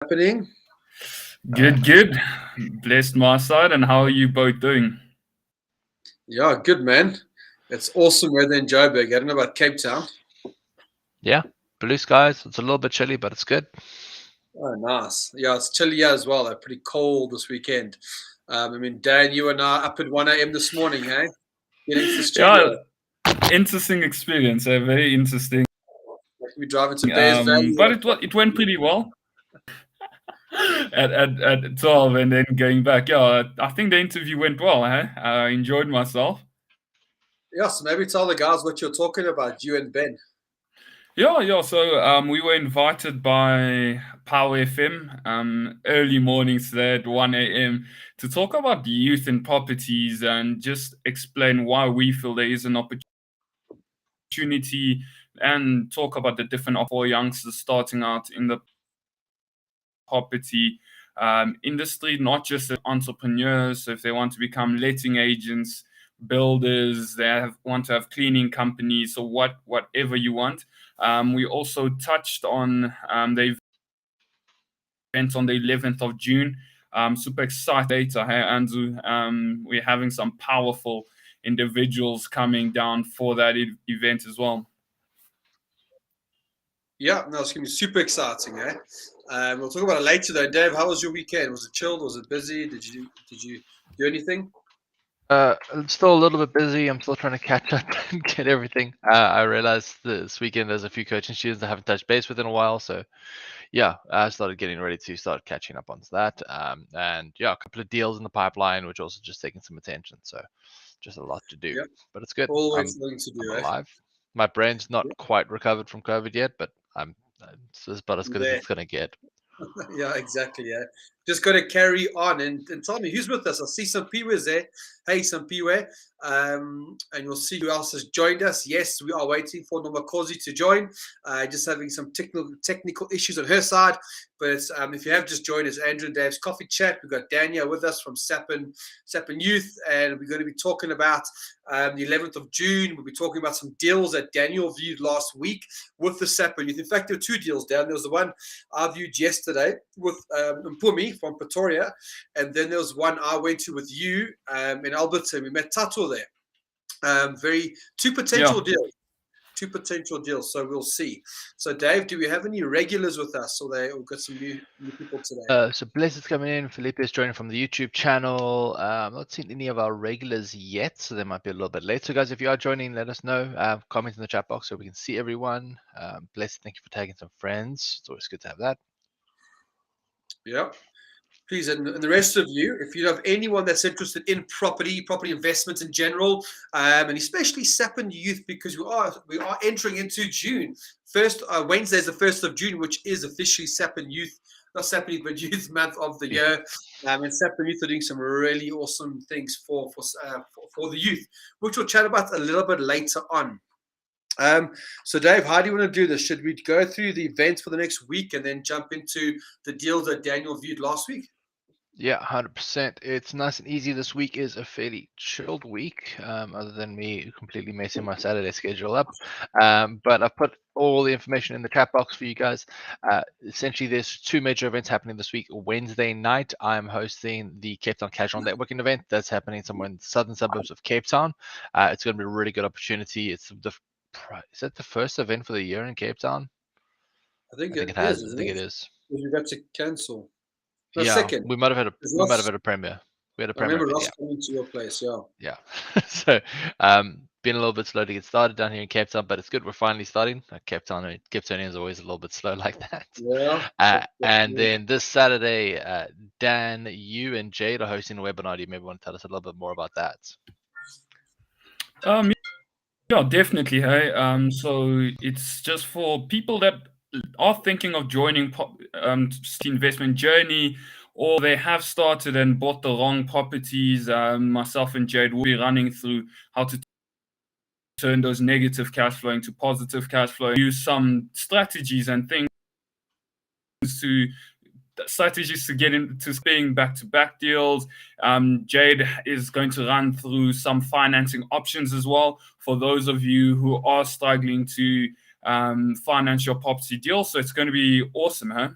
Happening? Good. Blessed my side. And how are you both doing? Yeah, good man. It's awesome weather in Joburg. I don't know about Cape Town. Yeah, blue skies. It's a little bit chilly, but it's good. Oh, nice. Yeah, it's chilly here as well. Pretty cold this weekend. Dan, you and I up at 1 a.m. this morning, hey? Getting to the studio. Yeah, interesting experience. Very interesting. Like we driving to Bears Valley. But it went pretty well at 12 and then going back. Yeah, I think the interview went well. I enjoyed myself. Yeah, so maybe tell the guys what you're talking about, you and Ben. Yeah. So we were invited by Power FM early mornings there at 1 a.m. to talk about youth and properties and just explain why we feel there is an opportunity and talk about the different for youngsters starting out in the property industry, not just entrepreneurs. So if they want to become letting agents, builders, want to have cleaning companies, so whatever you want. We also touched on the event on the 11th of June. Super excited later, hey, Andrew. We're having some powerful individuals coming down for that event as well. Yeah, no, it's going to be super exciting, eh? We'll talk about it later, though. Dave, how was your weekend? Was it chilled? Was it busy? Did you do anything? I'm still a little bit busy. I'm still trying to catch up and get everything. I realized this weekend there's a few coaching students I haven't touched base with in a while. So, yeah, I started getting ready to start catching up on that. And yeah, a couple of deals in the pipeline, which also just taking some attention. So, just a lot to do. Yep. But it's good. Always something to do, I'm alive. My brain's not quite recovered from COVID yet, but it's about as good as it's going to get. Yeah, exactly. Yeah, just got to carry on and tell me who's with us. I see some Piwes there. Hey, some Piwe. And you'll see who else has joined us. Yes, we are waiting for Nomakosi to join. Just having some technical issues on her side. But if you have just joined us, Andrew and Dave's Coffee Chat. We've got Dania with us from Sapin Youth, and we're going to be talking about the 11th of June. We'll be talking about some deals that Daniel viewed last week with the Sapin Youth. In fact, there were two deals, Dan. There was the one I viewed yesterday with Mpumi from Pretoria, and then there was one I went to with you in Alberton. We met Tato there. Two potential deals. So we'll see. So Dave, do we have any regulars with us, or we've got some new people today? So Bless is coming in. Felipe is joining from the YouTube channel. I'm not seeing any of our regulars yet, so they might be a little bit late. So guys, if you are joining, let us know. Comment in the chat box so we can see everyone. Bless, thank you for tagging some friends. It's always good to have that. Yeah. Please, and the rest of you, if you have anyone that's interested in property investments in general, and especially Sapin Youth, because we are entering into June. First Wednesday is the 1st of June, which is officially Sapin Youth, not Sapin Youth, but Youth Month of the year. And Sapin Youth are doing some really awesome things for the youth, which we'll chat about a little bit later on. So Dave, how do you want to do this? Should we go through the events for the next week and then jump into the deals that Daniel viewed last week? Yeah, 100%. It's nice and easy. This week is a fairly chilled week, other than me completely messing my Saturday schedule up. But I've put all the information in the chat box for you guys. Essentially, there's two major events happening this week. Wednesday night, I'm hosting the Cape Town Casual Networking event. That's happening somewhere in the southern suburbs of Cape Town. It's going to be a really good opportunity. Is that the first event for the year in Cape Town? I think it has. is. I think it is. We've got to cancel. No, yeah, second. We might have had a premiere. We had a premiere. I remember Ross coming to your place. Yeah. So, been a little bit slow to get started down here in Cape Town, but it's good. We're finally starting. Cape Townians always a little bit slow like that. Yeah. And then this Saturday, Dan, you and Jade are hosting a webinar. Do you maybe want to tell us a little bit more about that? Yeah, definitely. Hey, so it's just for people that are thinking of joining investment journey, or they have started and bought the wrong properties. Myself and Jade will be running through how to turn those negative cash flow into positive cash flow. Use some strategies and things to get into paying back-to-back deals. Jade is going to run through some financing options as well for those of you who are struggling to finance your property deal. So it's going to be awesome, huh?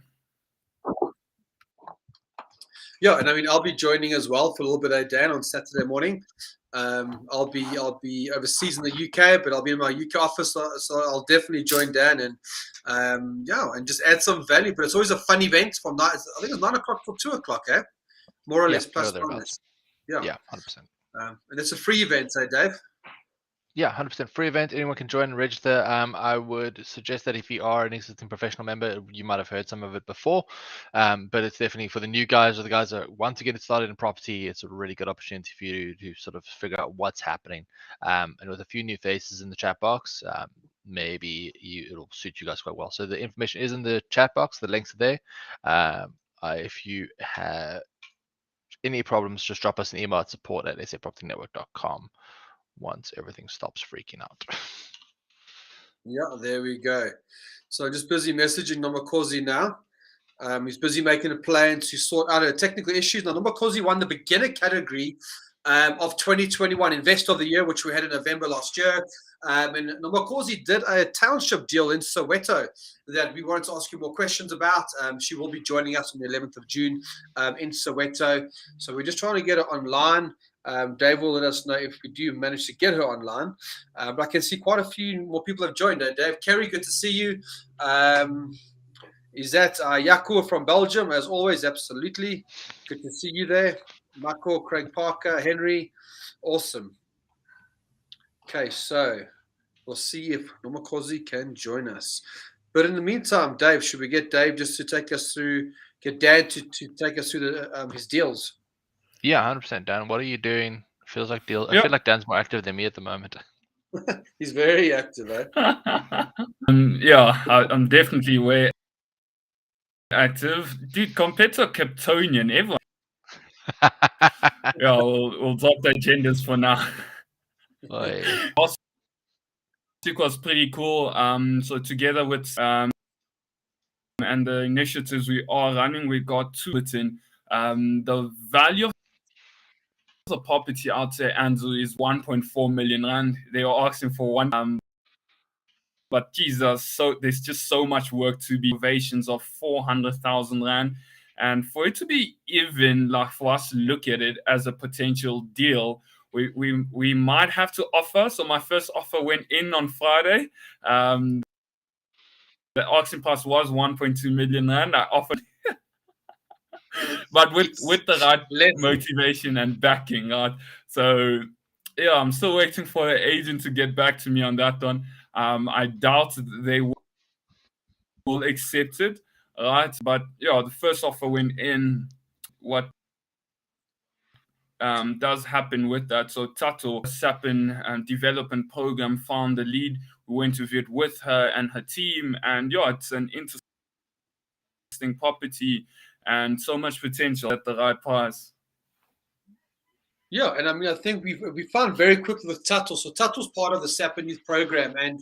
Yeah, and I mean, I'll be joining as well for a little bit of Dan on Saturday morning. I'll be overseas in the UK, but I'll be in my UK office, so I'll definitely join Dan and and just add some value. But it's always a fun event from I think it's 9 o'clock till 2 o'clock, more or less, plus minus. Yeah, 100%. And it's a free event, Dave. Yeah, 100% free event. Anyone can join and register. I would suggest that if you are an existing professional member, you might have heard some of it before, but it's definitely for the new guys or the guys that want to get started in property. It's a really good opportunity for you to sort of figure out what's happening. And with a few new faces in the chat box, maybe it'll suit you guys quite well. So the information is in the chat box. The links are there. If you have any problems, just drop us an email at support@sapropertynetwork.com. once everything stops freaking out. Yeah, there we go. So just busy messaging Nomakosi now. He's busy making a plan to sort out technical issues. Now, Nomakosi won the beginner category of 2021 Investor of the Year, which we had in November last year. And Nomakosi did a township deal in Soweto that we wanted to ask you more questions about. She will be joining us on the 11th of June in Soweto. So we're just trying to get her online. Dave will let us know if we do manage to get her online. But I can see quite a few more people have joined. Dave, Kerry, good to see you. Is that Yaku from Belgium? As always, absolutely. Good to see you there. Michael, Craig Parker, Henry. Awesome. Okay, so we'll see if Nomakosi can join us. But in the meantime, Dave, should we get Dave just to take us through, get Dan to take us through his deals? Yeah, 100%. Dan, what are you doing? Feels like deal. I feel like Dan's more active than me at the moment. He's very active, I'm definitely way active. Dude, compared to Kryptonian, everyone. We'll drop the agendas for now. Last week was pretty cool. So together with and the initiatives we are running, we got two within. The value of the property out there, Andrew, is 1.4 million rand. They are asking for one. But Jesus, so there's just so much work to be innovations of 400,000 rand, and for it to be even, like for us to look at it as a potential deal, we might have to offer. So my first offer went in on Friday. The asking price was 1.2 million rand. I offered. But with the right motivation and backing, right? So yeah, I'm still waiting for the agent to get back to me on that one. I doubt they will accept it, right? But yeah, the first offer went in. What does happen with that? So Tato, Sapin development program, found the lead. We went to it with her and her team, and yeah, it's an interesting property and so much potential at the right price. Yeah, and I mean, I think we found very quickly with Tato. So Tato's part of the Sapin Youth program, and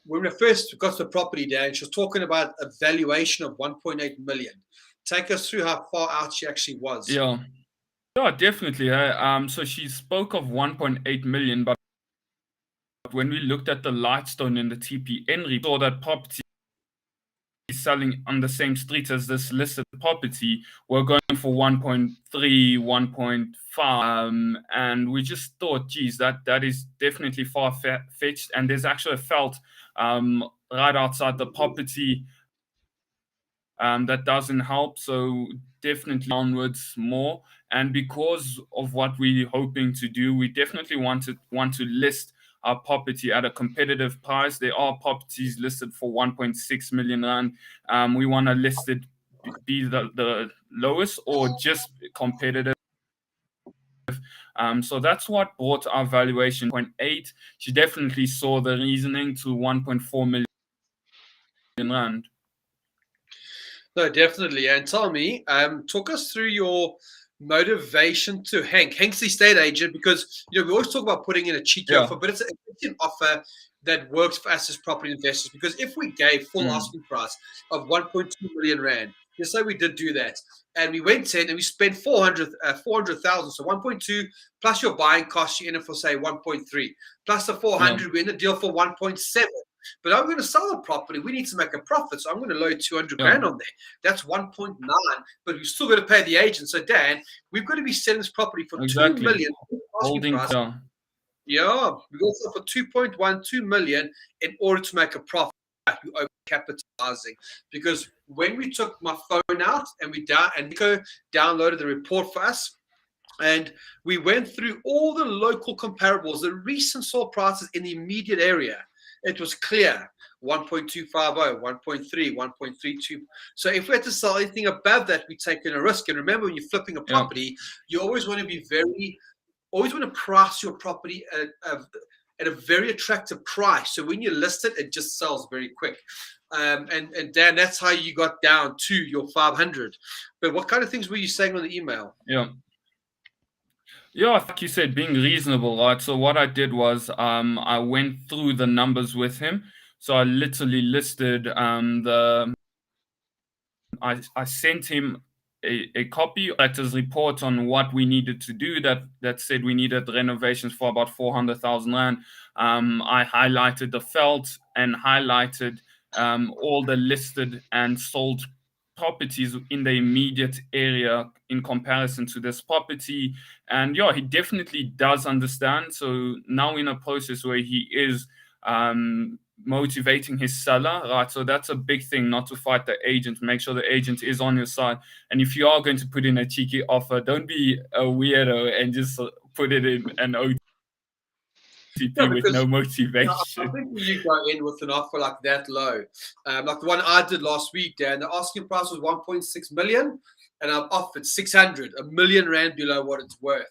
when we first got to the property, Dan, she was talking about a valuation of 1.8 million. Take us through how far out she actually was. Yeah, definitely. So she spoke of 1.8 million, but when we looked at the Lightstone and the TPN, we saw that property selling on the same street as this listed property, we're going for 1.3, 1.5, and we just thought, geez, that is definitely far-fetched, and there's actually a felt right outside the property that doesn't help, so definitely downwards more. And because of what we're hoping to do, we definitely want to list our property at a competitive price. There are properties listed for 1.6 million rand. We want to list it be the lowest or just competitive. So that's what brought our valuation 0.8. She definitely saw the reasoning to 1.4 million rand. No, definitely. And tell me, talk us through your motivation to Hank. Hank's the estate agent, because we always talk about putting in a cheeky offer, but it's an offer that works for us as property investors. Because if we gave full asking price of 1.2 million rand, let's say we did do that, and we went in and we spent 400,000, so 1.2 plus your buying cost, you're in it for say 1.3 plus the 400, we're in the deal for 1.7. but I'm going to sell the property. We need to make a profit, so I'm going to load 200 grand on there. That's 1.9, but we've still got to pay the agent. So Dan, we've got to be selling this property for 2 million. Holding Yeah, we got it for 2.12 million in order to make a profit. You overcapitalizing, because when we took my phone out and Nico downloaded the report for us, and we went through all the local comparables, the recent sold prices in the immediate area, it was clear 1.250, 1.3, 1.32. So if we had to sell anything above that, we're taking a risk. And remember, when you're flipping a property, you always want to price your property at a very attractive price. So when you list it, it just sells very quick. And Dan, that's how you got down to your 500. But what kind of things were you saying on the email? Yeah, like you said, being reasonable, right? So what I did was I went through the numbers with him. So I literally listed I sent him a copy of his report on what we needed to do that said we needed renovations for about 400,000 rand. I highlighted the felt and highlighted all the listed and sold properties in the immediate area in comparison to this property. And yeah, he definitely does understand. So now in a process where he is motivating his seller, right? So that's a big thing, not to fight the agent. Make sure the agent is on your side. And if you are going to put in a cheeky offer, don't be a weirdo and just put it in an OTP with no motivation. I think when you go in with an offer like that low, like the one I did last week, Dan, the asking price was 1.6 million, and I've offered 600, R1 million below what it's worth.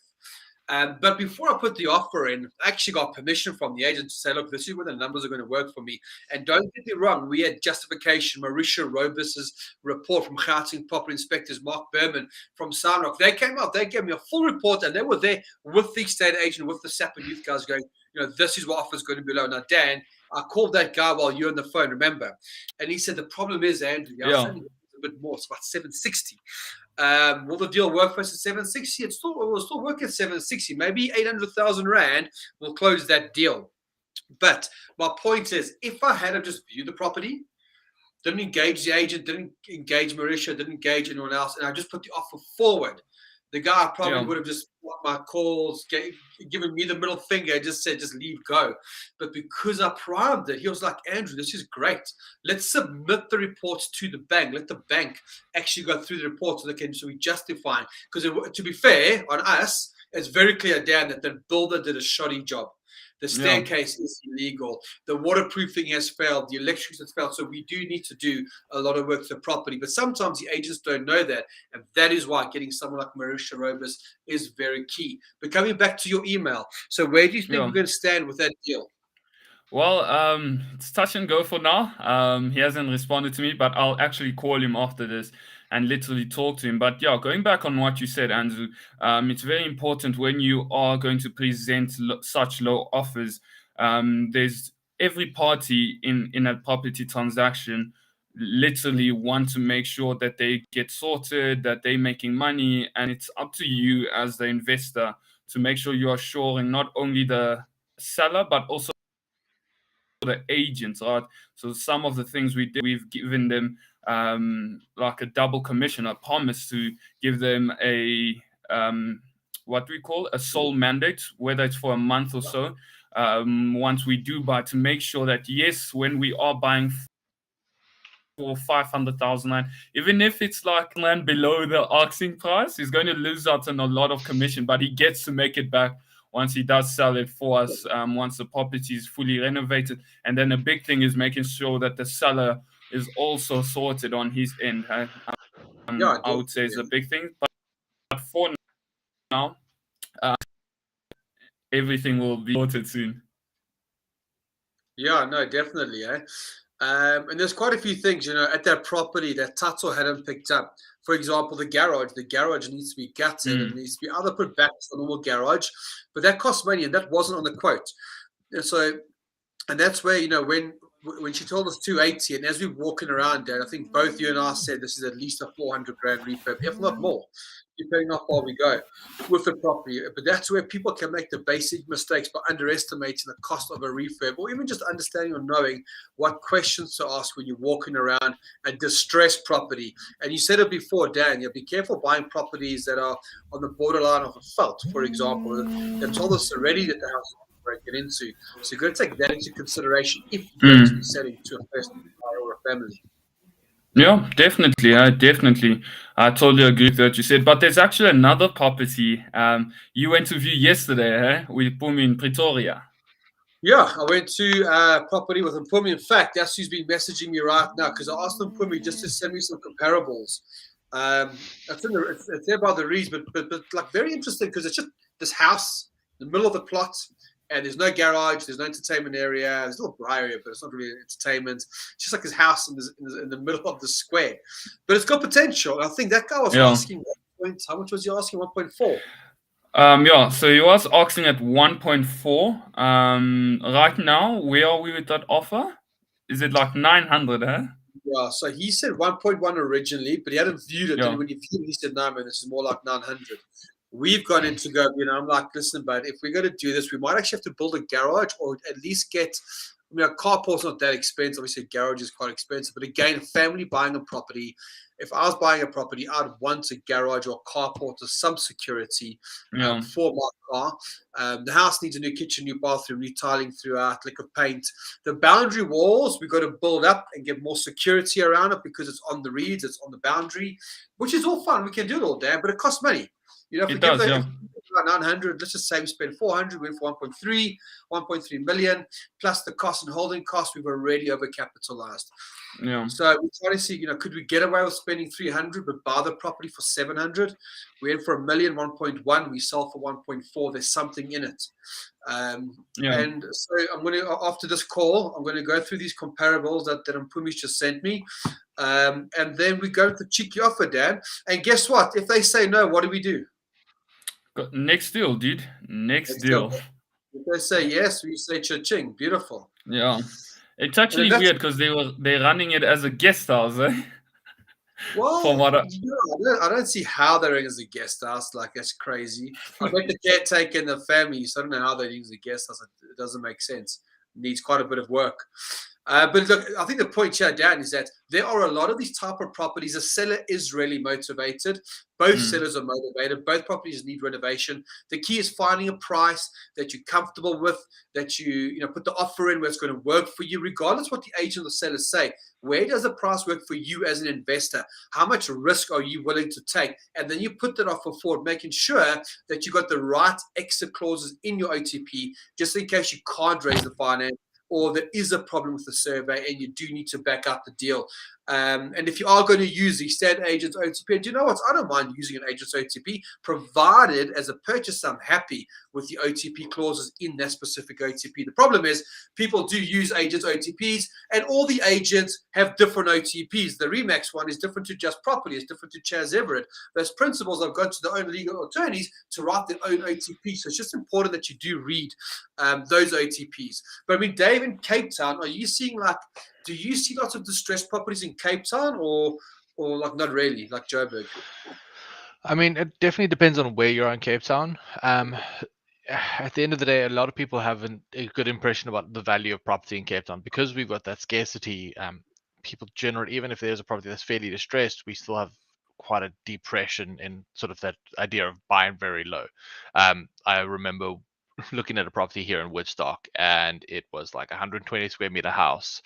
But before I put the offer in, I actually got permission from the agent to say, look, this is where the numbers are going to work for me. And don't get me wrong, we had justification. Mauricio Robus's report from Gauteng Property Inspectors, Mark Berman from Soundrock. They came out, they gave me a full report, and they were there with the estate agent, with the SAPA youth guys going, this is what offer is going to be low. Now, Dan, I called that guy while you're on the phone, remember? And he said, the problem is, Andrew, a bit more. It's about 760. Will the deal work for us at 760? It will still work at 760. Maybe 800,000 rand will close that deal. But my point is, if I had to just view the property, didn't engage the agent, didn't engage Mauricio, didn't engage anyone else, and I just put the offer forward, the guy probably would have just blocked my calls, given me the middle finger, just said, just leave, go. But because I primed it, he was like, Andrew, this is great. Let's submit the reports to the bank. Let the bank actually go through the reports so we justify. Because to be fair, on us, it's very clear, Dan, that the builder did a shoddy job. The staircase is illegal. The waterproofing has failed. The electrics has failed. So we do need to do a lot of work to the property. But sometimes the agents don't know that. And that is why getting someone like Mauricio Robus is very key. But coming back to your email, so where do you think we're going to stand with that deal? Well, it's touch and go for now. He hasn't responded to me, but I'll actually call him after this and literally talk to him. But yeah, going back on what you said, Andrew, it's very important when you are going to present such low offers. There's every party in a property transaction literally want to make sure that they get sorted, that they're making money, and it's up to you as the investor to make sure you are assuring not only the seller but also the agents, right? So some of the things we did, we've given them like a double commission, a promise to give them a what we call a sole mandate, whether it's for a month or so. Once we do buy, to make sure that yes, when we are buying for 500,000, even if it's like land below the asking price, he's going to lose out on a lot of commission, but he gets to make it back once he does sell it for us, once the property is fully renovated. And then a big thing is making sure that the seller is also sorted on his end. I would say is a big thing. But for now, everything will be sorted soon. Yeah, no, definitely. And there's quite a few things, at that property that Tato hadn't picked up. For example, the garage needs to be gutted and needs to be either put back to the normal garage, but that costs money and that wasn't on the quote. And so, and that's where, when when she told us 280, and as we're walking around, Dad, I think both you and I said this is at least a 400 grand refurb, if not more, depending on how far we go with the property. But that's where people can make the basic mistakes by underestimating the cost of a refurb, or even just understanding or knowing what questions to ask when you're walking around a distressed property. And you said it before, Dan, be careful buying properties that are on the borderline of a fault, for example. They told us already that the house breaking into. So you've got to take that into consideration if you're going to be selling to a first buyer or a family. Yeah, definitely. Definitely. I totally agree with what you said. But there's actually another property you went to view yesterday, with Pumi in Pretoria. Yeah, I went to property with Mpumi. In fact, that's who's been messaging me right now, because I asked Mpumi just to send me some comparables. It's there by the Reeds, but like very interesting, because it's just this house in the middle of the plot, and there's no garage, there's no entertainment area. There's a little bar area, but it's not really entertainment. It's just like his house in the middle of the square. But it's got potential. And I think that guy was asking, how much was he asking? 1.4. Yeah, so he was asking at 1.4. Right now, where are we with that offer? Is it like 900, huh? Yeah, so he said 1.1 originally, but he hadn't viewed it. And when he viewed it, he said, no, man, this is more like 900. We've gone in to go, I'm like, listen, but if we're going to do this, we might actually have to build a garage, or at least get, a carport's not that expensive. Obviously, a garage is quite expensive. But again, a family buying a property, if I was buying a property, I'd want a garage or a carport or some security for my car. The house needs a new kitchen, new bathroom, new tiling throughout, liquid paint. The boundary walls, we've got to build up and get more security around it, because it's on the Reeds, it's on the boundary, which is all fun. We can do it all, Dan, but it costs money. If we give 900, let's just say we spend 400, we went for 1.3 million, plus the cost and holding costs, we've already overcapitalized. Yeah. So we try to see, could we get away with spending 300 but buy the property for 700? We went for 1 million, 1.1. We sold for 1.4. There's something in it. And so I'm going to, after this call, I'm going to go through these comparables that Mpumi's just sent me. And then we go to the cheeky offer, Dan. And guess what? If they say no, what do we do? Next deal, dude. Next deal. If they say yes, we say cha-ching. Beautiful. Yeah. It's actually weird, because they're running it as a guest house, eh? Well, I don't see how they're in as a guest house. Like, that's crazy. I bet the caretaker and the family, so I don't know how they're using a guest house. It doesn't make sense. It needs quite a bit of work. But look, I think the point here, Dan, is that there are a lot of these type of properties. The seller is really motivated. Both sellers are motivated. Both properties need renovation. The key is finding a price that you're comfortable with, that you put the offer in where it's going to work for you, regardless what the agent or sellers say. Where does the price work for you as an investor? How much risk are you willing to take? And then you put that offer forward, making sure that you got the right exit clauses in your OTP, just in case you can't raise the finance, or there is a problem with the survey and you do need to back up the deal. And if you are going to use the standard agent's OTP, and do you know what? I don't mind using an agent's OTP, provided as a purchaser I'm happy with the OTP clauses in that specific OTP. The problem is people do use agents' OTPs, and all the agents have different OTPs. The Remax one is different to Just Property, it's different to Chaz Everett. Those principals have gone to their own legal attorneys to write their own OTP. So it's just important that you do read those OTPs. But I mean, Dave, in Cape Town, are you seeing do you see lots of distressed properties in Cape Town, or like not really, like Joburg? I mean, it definitely depends on where you're in Cape Town. At the end of the day, a lot of people have a good impression about the value of property in Cape Town, because we've got that scarcity. People generally, even if there's a property that's fairly distressed, we still have quite a depression in sort of that idea of buying very low. I remember looking at a property here in Woodstock, and it was like 120 square meter house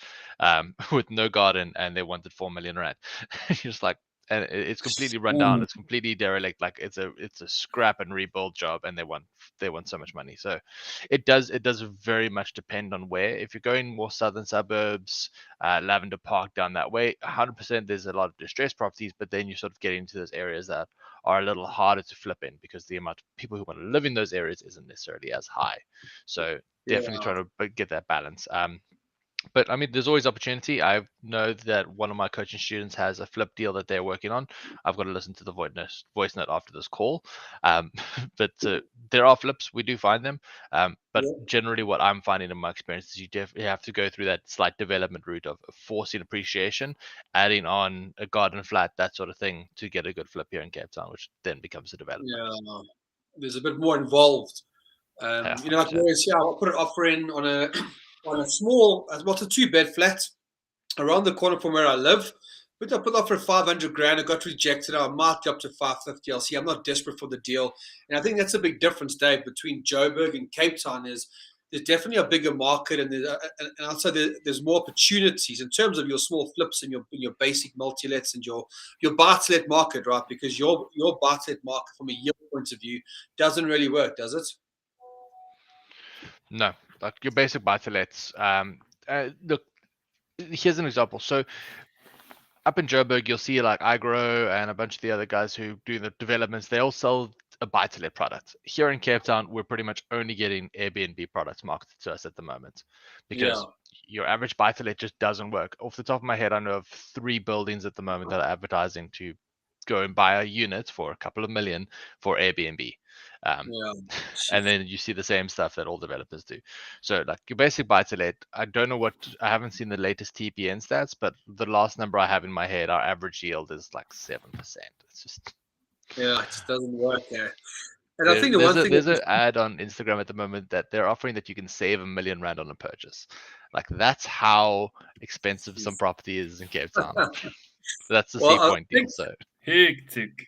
with no garden, and they wanted 4 million rand. Just like, and it's completely run down, it's completely derelict, like it's a scrap and rebuild job, and they want so much money. So it does very much depend on where. If you're going more southern suburbs, Lavender Park, down that way, 100% there's a lot of distressed properties, but then you sort of get into those areas that are a little harder to flip in, because the amount of people who want to live in those areas isn't necessarily as high. So definitely trying to get that balance. But I mean, there's always opportunity. I know that one of my coaching students has a flip deal that they're working on. I've got to listen to the voice note after this call. But there are flips. We do find them. But Yeah. generally, what I'm finding in my experience is you have to go through that slight development route of forcing appreciation, adding on a garden flat, that sort of thing, to get a good flip here in Cape Town, which then becomes a development. Yeah, there's a bit more involved. Yeah, You know, like 100%. whereas, yeah, I'll put an offer in on a small, what's a 2-bed flat around the corner from where I live. But I put off for 500 grand. I got rejected. I might go up to 550. I'll see. I'm not desperate for the deal. And I think that's a big difference, Dave, between Joburg and Cape Town is there's definitely a bigger market and also there's more opportunities in terms of your small flips and your basic multi-lets and your buy-to-let market, right? Because your buy-to-let market from a yield point of view doesn't really work, does it? No, like your basic buy-to-lets. Look, here's an example. So up in Joburg, you'll see like iGrow and a bunch of the other guys who do the developments. They all sell a buy-to-let product. Here in Cape Town, we're pretty much only getting Airbnb products marketed to us at the moment because your average buy-to-let just doesn't work. Off the top of my head, I know of 3 buildings at the moment that are advertising to go and buy a unit for a couple of million for Airbnb. And then you see the same stuff that all developers do. So like your basic buy-to-let, I don't know I haven't seen the latest TPN stats, but the last number I have in my head, our average yield is like 7%. It's just it just doesn't work there. And I think there's an ad on Instagram at the moment that they're offering that you can save R1 million on a purchase. Like that's how expensive some property is in Cape Town. That's the Sea Point deal. So hectic.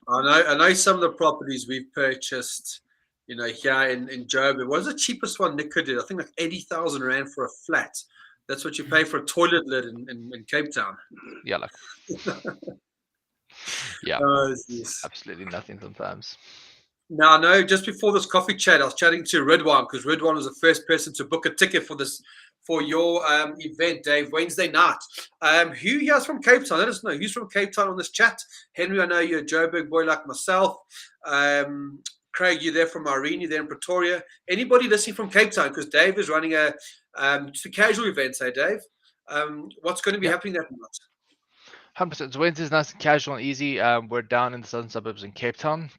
I know some of the properties we've purchased, you know, here in Joburg. What was the cheapest one Nico did? I think like 80,000 rand for a flat. That's what you pay for a toilet lid in Cape Town. Yeah, like yeah, absolutely nothing sometimes. Now, I know just before this coffee chat, I was chatting to Ridwan because Ridwan was the first person to book a ticket for your event, Dave, Wednesday night. Who here is from Cape Town? Let us know. Who's from Cape Town on this chat? Henry, I know you're a Joburg boy like myself. Craig, you're there from Irene, you're there in Pretoria. Anybody listening from Cape Town? Because Dave is running just a casual event, say, Dave. What's going to be happening that night? 100%. So Wednesday's nice and casual and easy. We're down in the southern suburbs in Cape Town.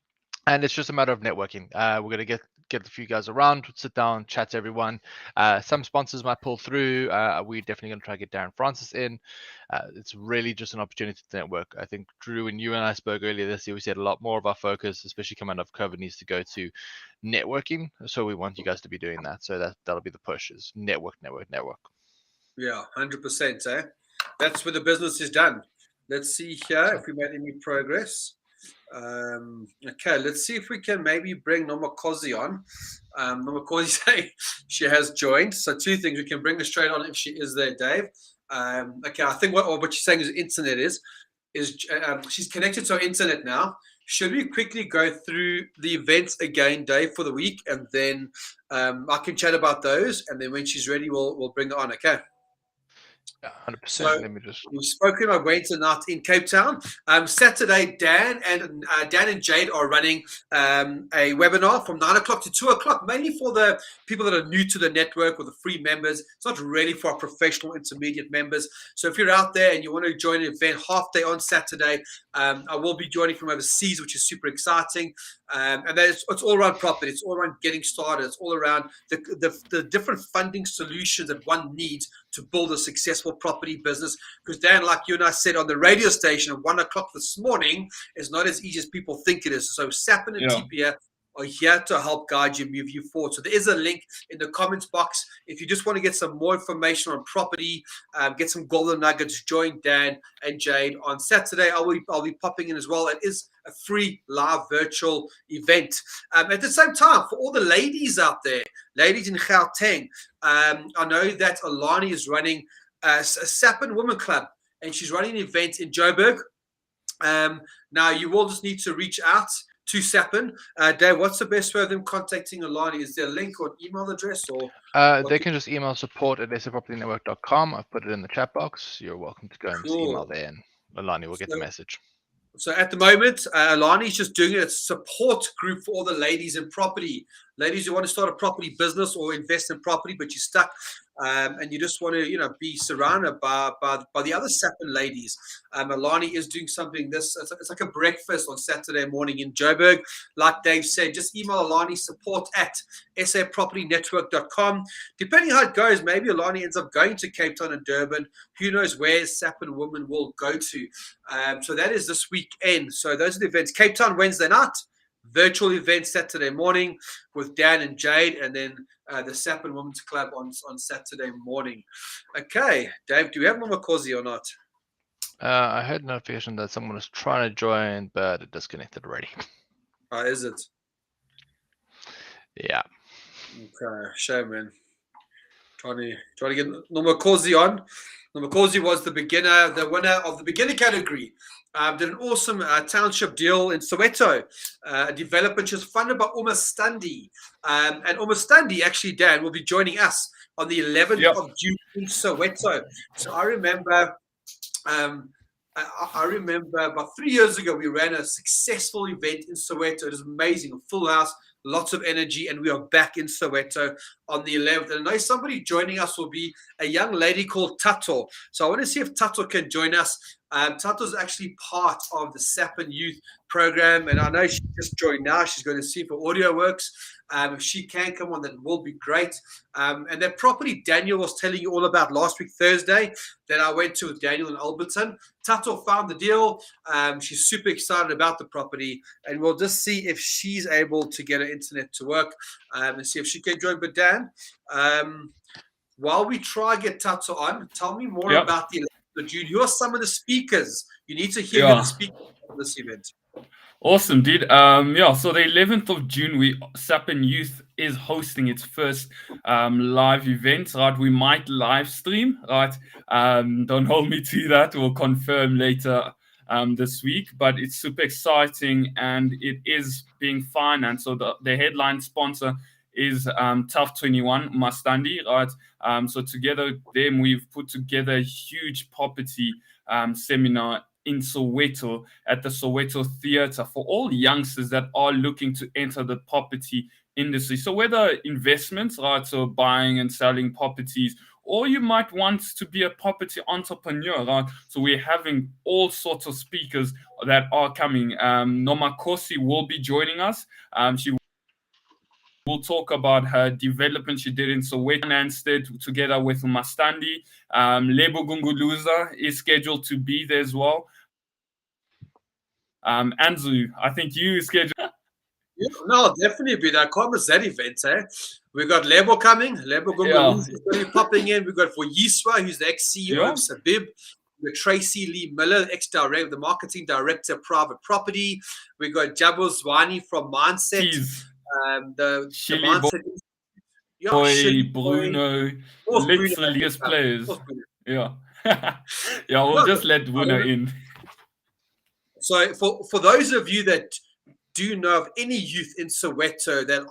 And it's just a matter of networking. We're going to get a few guys around, sit down, chat to everyone. Some sponsors might pull through. We're definitely going to try to get Darren Francis in. It's really just an opportunity to network. I think, Drew, when you and I spoke earlier this year, we said a lot more of our focus, especially coming out of COVID, needs to go to networking. So we want you guys to be doing that. So that'll be the push, is network. Yeah, 100%. That's where the business is done. Let's see here if we made any progress. Okay, let's see if we can maybe bring Nomakosi on. Nomakosi, she has joined. So 2 things, we can bring her straight on if she is there, Dave. Okay, I think what she's saying is internet is she's connected to our internet now. Should we quickly go through the events again, Dave, for the week, and then I can chat about those, and then when she's ready, we'll bring her on. Okay. 100%. So Let me just. We've spoken about Wednesday night in Cape Town. Saturday, Dan and Jade are running a webinar from 9 o'clock to 2 o'clock, mainly for the people that are new to the network or the free members. It's not really for our professional intermediate members. So if you're out there and you want to join an event half day on Saturday, I will be joining from overseas, which is super exciting. And it's all around property. It's all around getting started. It's all around the different funding solutions that one needs to build a successful property business. Because Dan, like you and I said on the radio station at 1 o'clock this morning, is not as easy as people think it is. So Sapin and Tipia are here to help guide you, move you forward. So there is a link in the comments box. If you just want to get some more information on property, get some golden nuggets, join Dan and Jade on Saturday. I'll be popping in as well. It is a free live virtual event. At the same time, for all the ladies out there, ladies in Gauteng, I know that Alani is running a Sapin Women Club, and she's running an event in Joburg. Now, you will just need to reach out to Sapin. Dave, what's the best way of them contacting Alani? Is there a link or an email address? Or they can just email support@sapropertynetwork.com. I've put it in the chat box. You're welcome to go and just email there, and Alani will get the message. So at the moment, Alani is just doing a support group for all the ladies in property. Ladies who want to start a property business or invest in property, but you're stuck and you just want to, be surrounded by the other Sapin ladies. Alani is doing something. It's like a breakfast on Saturday morning in Joburg. Like Dave said, just email Alani support@sapropertynetwork.com. Depending how it goes, maybe Alani ends up going to Cape Town and Durban. Who knows where Sapin women will go to? So that is this weekend. So those are the events. Cape Town Wednesday night. Virtual event Saturday morning with Dan and Jade, and then the Sapin Women's Club on Saturday morning. Okay, Dave, do we have Nomakosi or not? I heard a notification that someone was trying to join, but it disconnected already. Oh, is it? Yeah. Okay, shame, man. Trying to get Nomakosi on. Nomakosi was the winner of the beginner category. Did an awesome township deal in Soweto. A development just funded by Uma Standi. And Uma Standi, actually, Dan, will be joining us on the 11th of June in Soweto. So I remember about 3 years ago, we ran a successful event in Soweto. It was amazing, a full house, lots of energy, and we are back in Soweto on the 11th. And I know somebody joining us will be a young lady called Tato. So I want to see if Tato can join us. Tato is actually part of the Sapin Youth program, and I know she just joined now. She's going to see if her audio works. If she can come on, that will be great. And that property Daniel was telling you all about last week, Thursday, that I went to with Daniel in Alberton. Tato found the deal. She's super excited about the property, and we'll just see if she's able to get her internet to work and see if she can join. But Dan, while we try to get Tato on, tell me more about the 11th of June. Who are some of the speakers? You need to hear the speakers of this event. Awesome, dude. So the 11th of June, Sapin Youth is hosting its first live event, right? We might live stream, right? Don't hold me to that. We'll confirm later this week, but it's super exciting and it is being financed. So the headline sponsor is Tough 21 Mastandi, right? So together with them, we've put together a huge property seminar in Soweto at the Soweto Theatre for all youngsters that are looking to enter the property industry. So whether investments, right, so buying and selling properties, or you might want to be a property entrepreneur, right? So we're having all sorts of speakers that are coming. Nomakosi will be joining us. She will talk about her development she did in Soweto, financed it together with Mastandi. Lebo Gunguluza is scheduled to be there as well. Anzu, I think you scheduled. No, definitely be there. I can't miss that event. We got Lebo coming. Lebo Gunguluza is going to be popping in. We got Voyiswa, who's the ex-CEO of Sabib. We got Tracy Lee Miller, ex-director, the marketing director of private property. We got Jabo Zwani from Mindset. The Mindset. Bruno, literally players. Yeah. We'll just let Bruno in. So for those of you that do know of any youth in Soweto that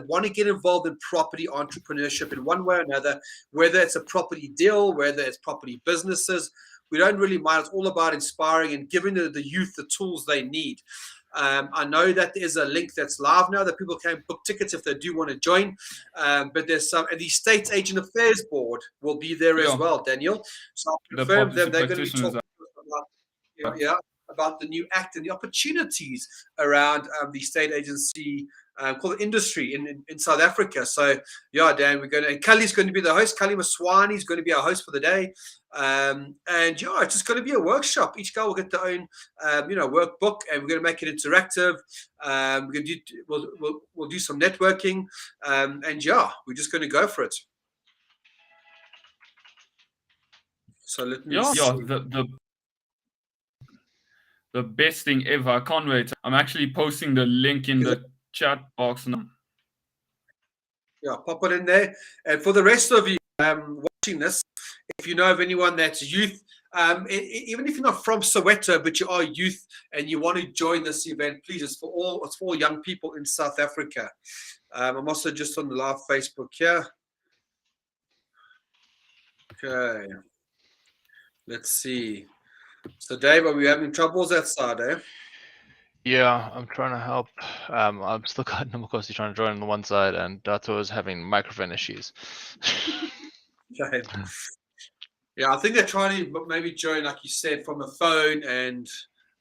want to get involved in property entrepreneurship in one way or another, whether it's a property deal, whether it's property businesses, we don't really mind. It's all about inspiring and giving the youth the tools they need. I know that there's a link that's live now that people can book tickets if they do want to join. But there's and the State Agent Affairs Board will be there as well, Daniel. So I'll confirm them. They're going to be talking about the new act and the opportunities around the state agency called the industry in South Africa. So Dan, and Kali's going to be the host. Kali Maswani is going to be our host for the day. It's just going to be a workshop. Each guy will get their own workbook, and we're going to make it interactive. We'll do some networking, we're just going to go for it. So let me see. The best thing ever. I can't wait. I'm actually posting the link in the chat box now. Yeah, pop it in there. And for the rest of you watching this, if you know of anyone that's youth, even if you're not from Soweto, but you are youth and you want to join this event, please, it's for all young people in South Africa. I'm also just on the live Facebook here. Okay. Let's see. So, Dave, are we having troubles outside, eh? Yeah, I'm trying to help. I've still got Nomakosi trying to join on the one side, and Dato is having microphone issues. Okay. Yeah, I think they're trying to maybe join, like you said, from a phone, and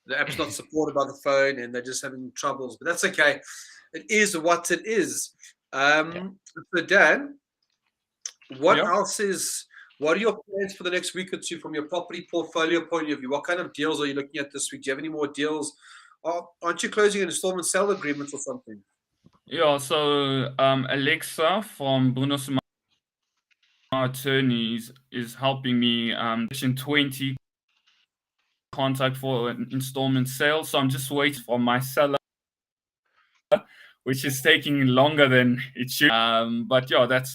the app's not supported by the phone, and they're just having troubles. But that's okay. It is what it is. So Dan, what Yeah. else is? What are your plans for the next week or two from your property portfolio point of view? What kind of deals are you looking at this week? Do you have any more deals? Aren't you closing an installment sale agreement or something? Yeah, so Alexa from Bruno Simao Attorneys is helping me Section 20 contact for an installment sale. So I'm just waiting for my seller, which is taking longer than it should. But yeah, that's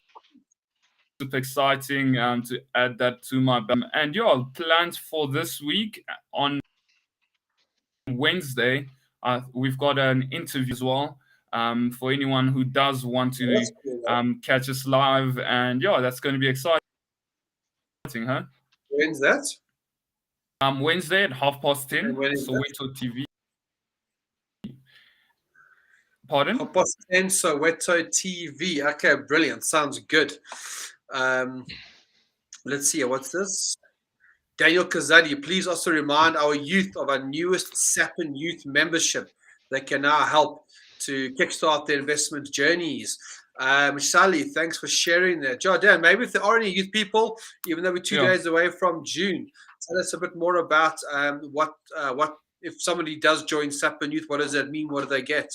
super exciting to add that to my and yeah, plans for this week on Wednesday. We've got an interview as well for anyone who does want to That's cool, catch us live, and yeah, that's going to be exciting, huh? When's that? Wednesday at 10:30. And when is that? Soweto TV. Pardon? 10:30, Soweto TV. Okay, brilliant. Sounds good. Let's see. What's this? Daniel Kazadi, please also remind our youth of our newest Sapin Youth membership that can now help to kickstart their investment journeys. Sally, thanks for sharing that. Dan, maybe if there are any youth people, even though we're 2 days away from June, tell us a bit more about what if somebody does join Sapin Youth, what does that mean? What do they get?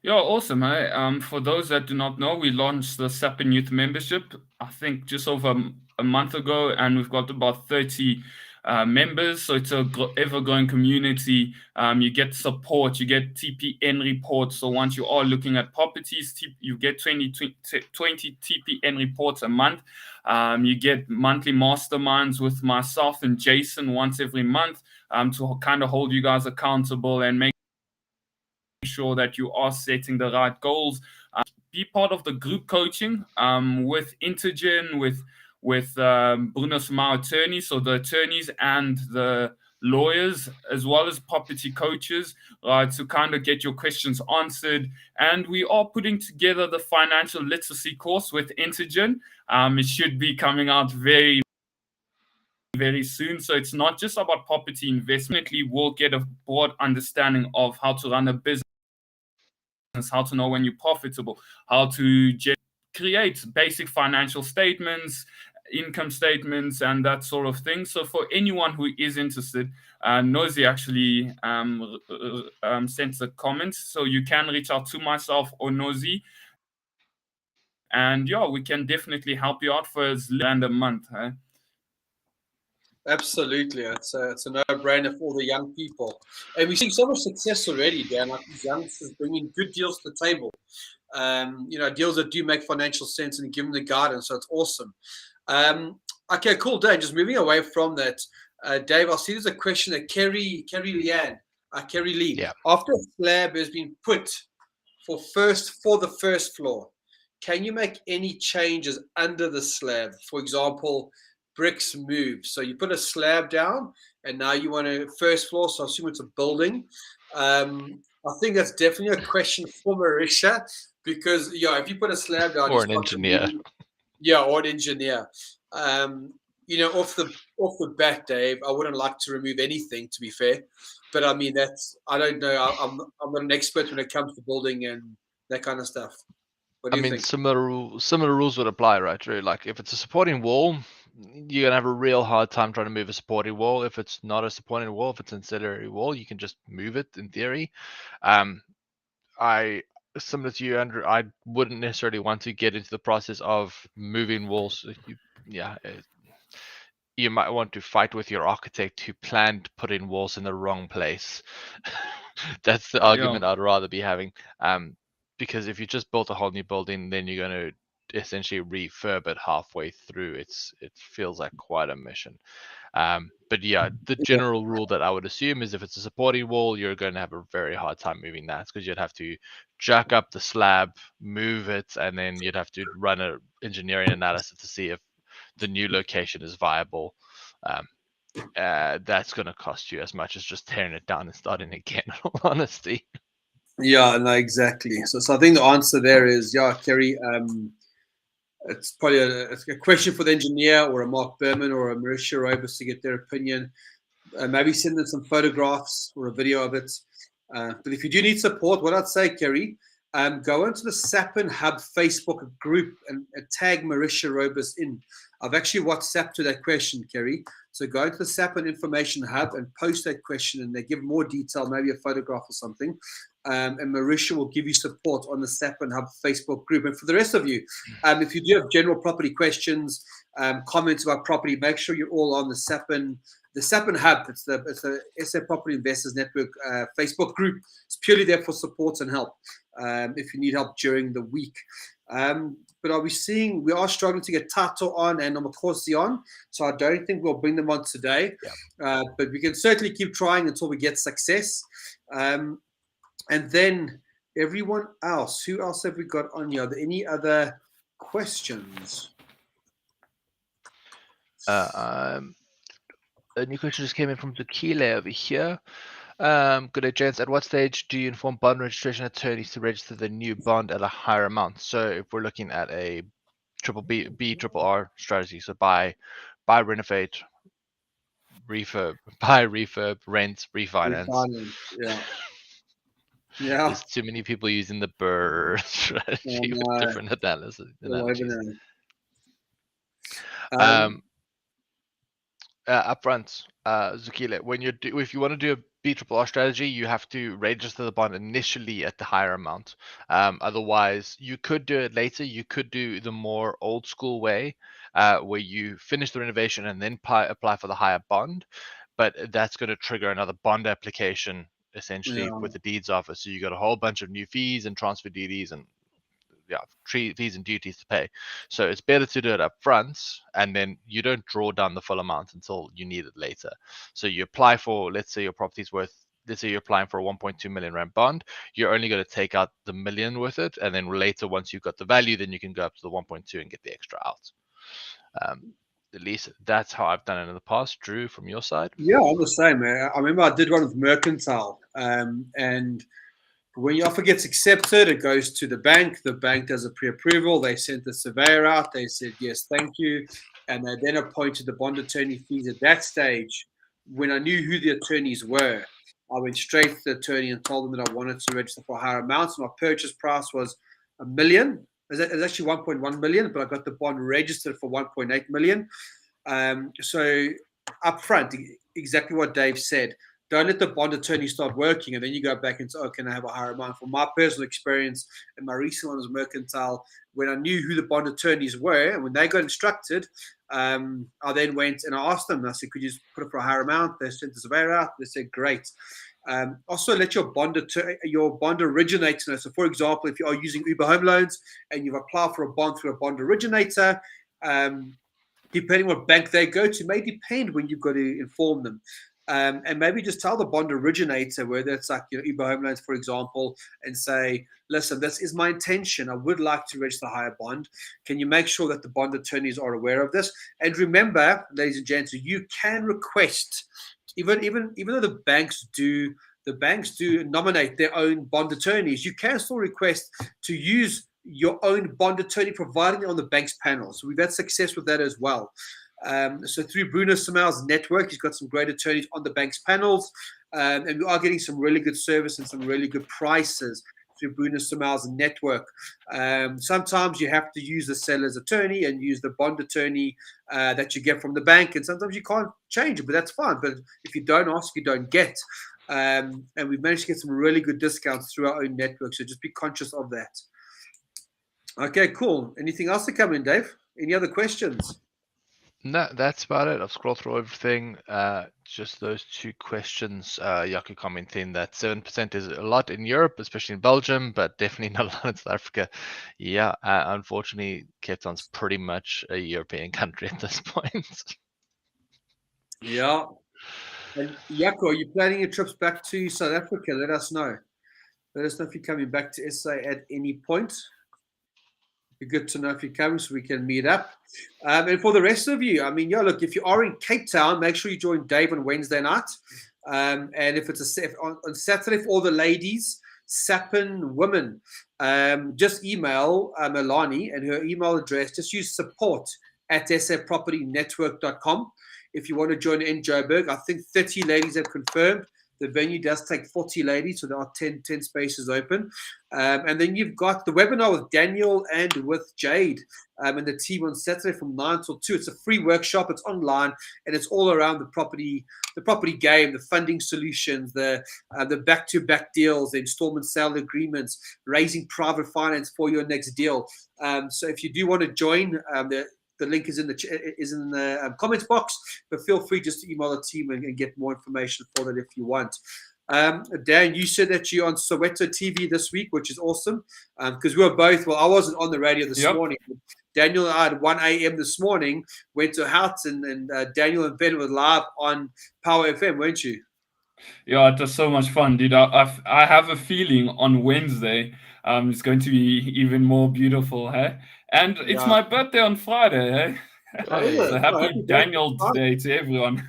Yeah, awesome. Hey? For those that do not know, we launched the Sapin Youth membership, I think, just over a month ago, and we've got about 30 members. So it's a ever-growing community. You get support, you get TPN reports. So once you are looking at properties, you get 20 TPN reports a month. You get monthly masterminds with myself and Jason once every month to kind of hold you guys accountable and make sure that you are setting the right goals. Be part of the group coaching with Intergen, with Bruno Simao Attorneys, so the attorneys and the lawyers, as well as property coaches, to kind of get your questions answered. And we are putting together the financial literacy course with Intergen. It should be coming out very, very soon. So it's not just about property investment. We'll get a broad understanding of how to run a business, how to know when you're profitable, how to create basic financial statements, income statements, and that sort of thing. So for anyone who is interested, Nosy actually sent the comments, so you can reach out to myself or Nosy, and yeah, we can definitely help you out for as little as a month. Huh? Absolutely, it's a no-brainer for all the young people, and we're seeing so much success already, Dan. Like these youngsters bringing good deals to the table, deals that do make financial sense and give them the guidance. So it's awesome. Okay, cool, Dan. Just moving away from that, Dave. I see there's a question that Kerry Lee. Yeah. After a slab has been put for the first floor, can you make any changes under the slab? For example, bricks move. So you put a slab down and now you want a first floor. So I assume it's a building. I think that's definitely a question for Marisha because, if you put a slab down. Or an engineer. Or an engineer. Off the bat, Dave, I wouldn't like to remove anything, to be fair. But I mean, I don't know. I'm not an expert when it comes to building and that kind of stuff. What do you think? Similar rules would apply, right, Drew? Like if it's a supporting wall, you're gonna have a real hard time trying to move a supporting wall. If it's not a supporting wall, if it's an ancillary wall, you can just move it in theory. Similar to you, Andrew, I wouldn't necessarily want to get into the process of moving walls. You might want to fight with your architect who planned putting walls in the wrong place. That's the argument I'd rather be having. Because if you just built a whole new building, then you're going to essentially refurb it halfway through. It feels like quite a mission. But yeah, the general rule that I would assume is if it's a supporting wall, you're going to have a very hard time moving that because you'd have to jack up the slab, move it, and then you'd have to run an engineering analysis to see if the new location is viable. That's going to cost you as much as just tearing it down and starting again, in all honesty. Yeah, no, exactly. So I think the answer there is, Kerry, it's probably a question for the engineer or a Mark Berman or a Mauricio Robus to get their opinion. Maybe send them some photographs or a video of it. But if you do need support, what I'd say, Kerry, go into the Sapin Hub Facebook group and tag Mauricio Robus in. I've actually WhatsApped to that question, Kerry. So go into the Sapin Information Hub and post that question, and they give more detail, maybe a photograph or something. And Mauricio will give you support on the Sapin Hub Facebook group. And for the rest of you, if you do have general property questions, comments about property, make sure you're all on the Sapin Hub. It's the SA Property Investors Network Facebook group. It's purely there for support and help if you need help during the week. But we are struggling to get Tato on and Nomakosi on, so I don't think we'll bring them on today. But we can certainly keep trying until we get success. And then everyone else, who else have we got on here? Are there any other questions? A new question just came in from Tequila over here. Good day, gents. At what stage do you inform bond registration attorneys to register the new bond at a higher amount? So if we're looking at a triple R strategy, so buy, renovate, refurb, rent, refinance. Yeah. There's too many people using the BRRRR strategy with different analysis. Upfront, Zukile, if you want to do a BRRR strategy, you have to register the bond initially at the higher amount. Otherwise, you could do it later. You could do the more old school way, where you finish the renovation and then apply for the higher bond. But that's going to trigger another bond application, essentially, with the deeds office. So you got a whole bunch of new fees and transfer duties and fees and duties to pay. So it's better to do it up front, and then you don't draw down the full amount until you need it later. So you apply for, let's say your property's worth, let's say you're applying for a 1.2 million rand bond, you're only going to take out the million with it, and then later, once you've got the value, then you can go up to the 1.2 and get the extra out. At least that's how I've done it in the past. Drew, from your side? Yeah, I'm the same, man. I remember I did one with Mercantile, and when your offer gets accepted, it goes to the bank. The bank does a pre-approval. They sent the surveyor out. They said, yes, thank you. And they then appointed the bond attorney fees. At that stage, when I knew who the attorneys were, I went straight to the attorney and told them that I wanted to register for higher amounts. My purchase price was $1 million. It was actually 1.1 million, but I got the bond registered for 1.8 million. So up front, exactly what Dave said. Don't let the bond attorney start working, and then you go back and say, oh, can I have a higher amount? From my personal experience, and my recent one was Mercantile, when I knew who the bond attorneys were, and when they got instructed, I then went and I asked them, I said, could you put it for a higher amount? They sent the surveyor out. They said, great. Also, let your bond originator know. So, for example, if you are using Uber Home Loans and you've applied for a bond through a bond originator, depending what bank they go to, may depend when you've got to inform them. And maybe just tell the bond originator, whether it's like Uber Home Loans, for example, and say, listen, this is my intention. I would like to register a higher bond. Can you make sure that the bond attorneys are aware of this? And remember, ladies and gents, you can request, even though the banks do nominate their own bond attorneys, you can still request to use your own bond attorney, providing they're on the bank's panel. So we've had success with that as well. So through Bruno Samel's network, he's got some great attorneys on the bank's panels, and we are getting some really good service and some really good prices through Bruno Samel's network. Sometimes you have to use the seller's attorney and use the bond attorney that you get from the bank, and sometimes you can't change it, but that's fine. But if you don't ask, you don't get. And we've managed to get some really good discounts through our own network, so just be conscious of that. Okay, cool. Anything else to come in, Dave? Any other questions? No, that's about it. I've scrolled through everything. Just those two questions. Yaku commenting that 7% is a lot in Europe, especially in Belgium, but definitely not a lot in South Africa. Yeah, unfortunately, Cape Town's pretty much a European country at this point. Yeah. And Yaku, are you planning your trips back to South Africa? Let us know. Let us know if you're coming back to SA at any point. Be good to know if you're coming so we can meet up. And for the rest of you, I mean, yeah, look, if you are in Cape Town, make sure you join Dave on Wednesday night. And if it's on Saturday for all the ladies, Sapin Women. Just email Alani, and her email address, just use support@sapropertynetwork.com if you want to join in Joburg. I think 30 ladies have confirmed. The venue does take 40 ladies, so there are 10 spaces open. And then you've got the webinar with Daniel and with Jade and the team on Saturday from 9 till 2. It's a free workshop. It's online, and it's all around the property game, the funding solutions, the back-to-back deals, the installment sale agreements, raising private finance for your next deal. So if you do want to join, the link is in the comments box, but feel free just to email the team and get more information for that if you want. Dan, you said that you're on Soweto TV this week, which is awesome, because we were both, well, I wasn't on the radio this morning. Daniel and I at 1 a.m. this morning went to Hout, and Daniel and Ben were live on Power FM, weren't you? Yeah, it was so much fun, dude. I have a feeling on Wednesday it's going to be even more beautiful, hey? And it's my birthday on Friday, hey? So happy Daniel Day to everyone.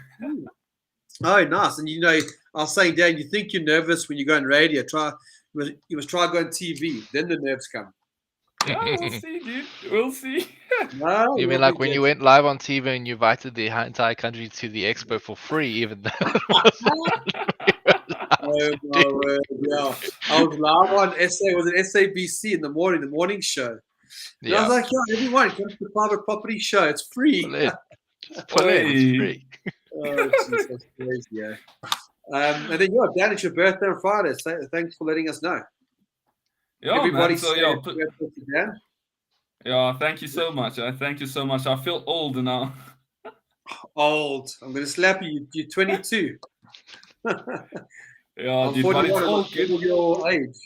Oh, nice. And I was saying, Dan, you think you're nervous when you go on radio. You must try going on TV. Then the nerves come. Yeah, we'll see, dude. We'll see. No, You mean like when you went live on TV and you invited the entire country to the expo for free, even though it oh my word, yeah. I was live on SABC in the morning show. And I was like, everyone, come to the private property show. It's free. Just pull in. It's free. Oh, geez, that's crazy, yeah. And then, Dan, it's your birthday on Friday. So thanks for letting us know. Yeah, everybody. Man. Thank you so much. Thank you so much. I feel old now. Old. I'm going to slap you. You're 22. Yeah, dude, but it's all good. Your age.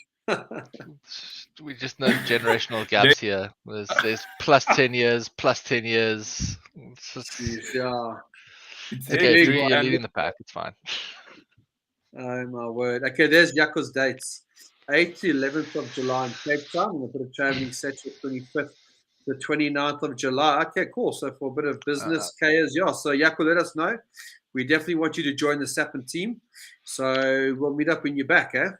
We just know generational gaps here. There's plus 10 years, plus 10 years. Jeez, yeah. It's okay, Drew, you're leading the pack. It's fine. Oh, my word. Okay, there's Jaco's dates. 8th to 11th of July in Cape Town. I'm going to put a traveling Saturday 25th to 29th of July. Okay, cool. So for a bit of business, So Jaco, let us know. We definitely want you to join the Sapin team. So we'll meet up when you're back, eh?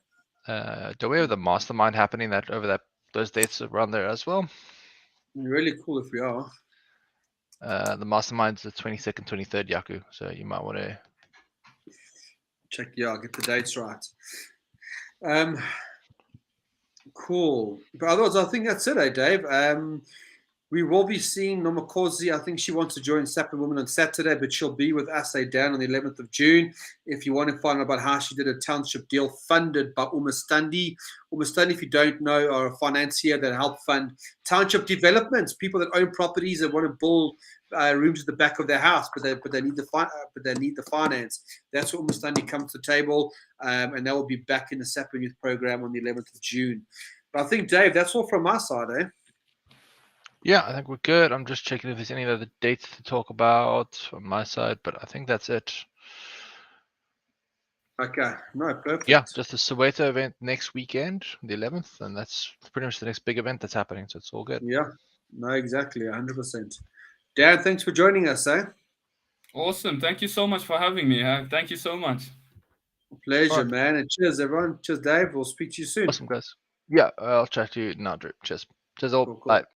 Do we have the mastermind happening those dates around there as well? Really cool if we are. The mastermind's the 22nd, 23rd, Jaco. So you might want to check. Yeah, I'll get the dates right. Cool. But otherwise, I think that's it, Dave. We will be seeing Nomakosi. I think she wants to join Sapin Women on Saturday, but she'll be with us, down on the 11th of June. If you want to find out about how she did a township deal funded by Umastandi. Umastandi, if you don't know, are a financier that help fund township developments, people that own properties that want to build rooms at the back of their house, but they need the finance. That's what Umastandi comes to the table, and they will be back in the Sapin Youth program on the 11th of June. But I think, Dave, that's all from my side, eh? Yeah, I think we're good. I'm just checking if there's any other dates to talk about on my side, but I think that's it. Okay, no, perfect. Yeah, just the Soweto event next weekend, the 11th, and that's pretty much the next big event that's happening, so it's all good. Yeah, no, exactly, 100%. Dan, thanks for joining us, eh? Awesome. Thank you so much for having me. Thank you so much. Pleasure, man, and cheers, everyone. Cheers, Dave. We'll speak to you soon. Awesome, guys. Yeah, I'll chat to you now, Drew. Cheers. Cheers all. Cool. Bye.